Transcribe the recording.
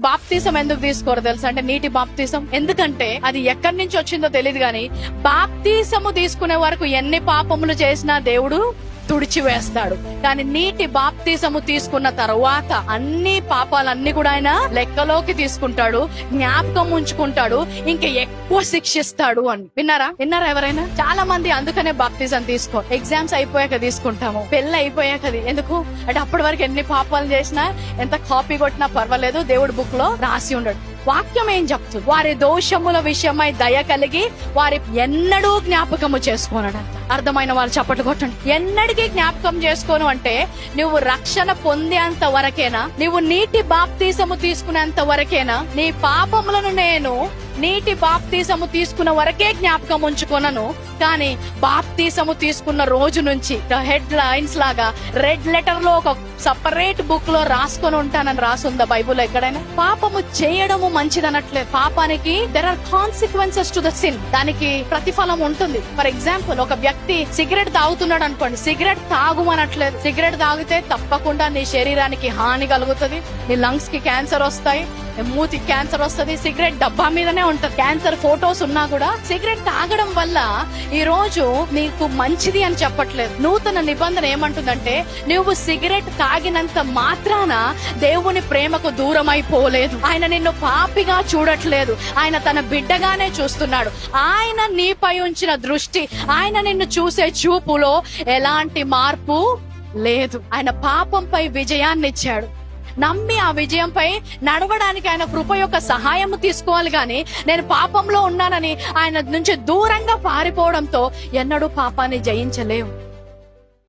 Baptism ఎందుకు తీసుకోరు తెలుసా? అంటే నీటి బాప్తీసం. ఎందుకంటే అది ఎక్కడి నుంచి వచ్చిందో తెలియదు గాని బాప్తీసము తీసుకునే వరకు ఎన్ని పాపములు చేసినా దేవుడు తుడిచివేస్తాడు. కానీ నీటి బాప్తీసము తీసుకున్న తర్వాత అన్ని పాపాలన్నీ కూడా ఆయన లెక్కలోకి తీసుకుంటాడు, జ్ఞాపకం ఉంచుకుంటాడు, ఇంకా ఎక్కువ శిక్షిస్తాడు అని. విన్నారా ఎవరైనా? చాలా మంది అందుకనే బాప్తీసం తీసుకో. ఎగ్జామ్స్ అయిపోయాక తీసుకుంటాము, పెళ్లి అయిపోయాక. ఎందుకు అంటే అప్పటి వరకు ఎన్ని పాపాలు చేసినా ఎంత కాపీ కొట్టినా పర్వాలేదు, దేవుడి బుక్ లో రాసి ఉండడు. వాక్యం ఏం చెప్తుంది? వారి దోషముల విషయమై దయ కలిగి వారి ఎన్నడూ జ్ఞాపకము చేసుకోనడంట. అర్థమైన వాళ్ళు చప్పట్లు కొట్టండి. ఎన్నడికి జ్ఞాపకం చేసుకోను అంటే నువ్వు రక్షణ పొందేంత వరకేనా, నువ్వు నీటి బాప్తీసము తీసుకునేంత వరకేనా. నీ పాపములను నేను నీటి బాప్తీసము తీసుకున్న వరకే జ్ఞాపకం ఉంచుకొనను, కానీ బాప్తీసము తీసుకున్న రోజు నుంచి హెడ్ లైన్స్ లాగా రెడ్ లెటర్ లో ఒక సపరేట్ బుక్ లో రాసుకొని ఉంటానని రాసుందా బైబుల్ ఎక్కడైనా? పాపము చేయడము మంచిది అనట్లేదు. పాపానికి there are consequences to the sin. దానికి ప్రతిఫలం ఉంటుంది. ఫర్ ఎగ్జాంపుల్, ఒక వ్యక్తి సిగరెట్ తాగుతున్నాడు అనుకోండి, సిగరెట్ తాగుమనట్లేదు. సిగరెట్ తాగితే తప్పకుండా నీ శరీరానికి హాని కలుగుతుంది, నీ లంగ్స్ కి క్యాన్సర్ వస్తాయి, మూతి క్యాన్సర్ వస్తుంది. సిగరెట్ డబ్బా మీదనే ఉంటది, క్యాన్సర్ ఫోటోస్ ఉన్నా కూడా. సిగరెట్ తాగడం వల్ల ఈ రోజు నీకు మంచిది అని చెప్పట్లేదు. నూతన నిబంధన ఏమంటుందంటే నువ్వు సిగరెట్ తాగినంత మాత్రాన దేవుని ప్రేమకు దూరం అయిపోలేదు. ఆయన నిన్ను పాపిగా చూడట్లేదు, ఆయన తన బిడ్డగానే చూస్తున్నాడు. ఆయన నీపై ఉంచిన దృష్టి, ఆయన నిన్ను చూసే చూపులో ఎలాంటి మార్పు లేదు. ఆయన పాపంపై విజయాన్ని ఇచ్చాడు. నమ్మి ఆ విజయంపై నడవడానికి ఆయన కృప యొక్క సహాయం తీసుకోవాలి. గాని నేను పాపంలో ఉన్నానని ఆయన నుంచి దూరంగా పారిపోవడంతో ఎన్నడూ పాపాన్ని జయించలేవు.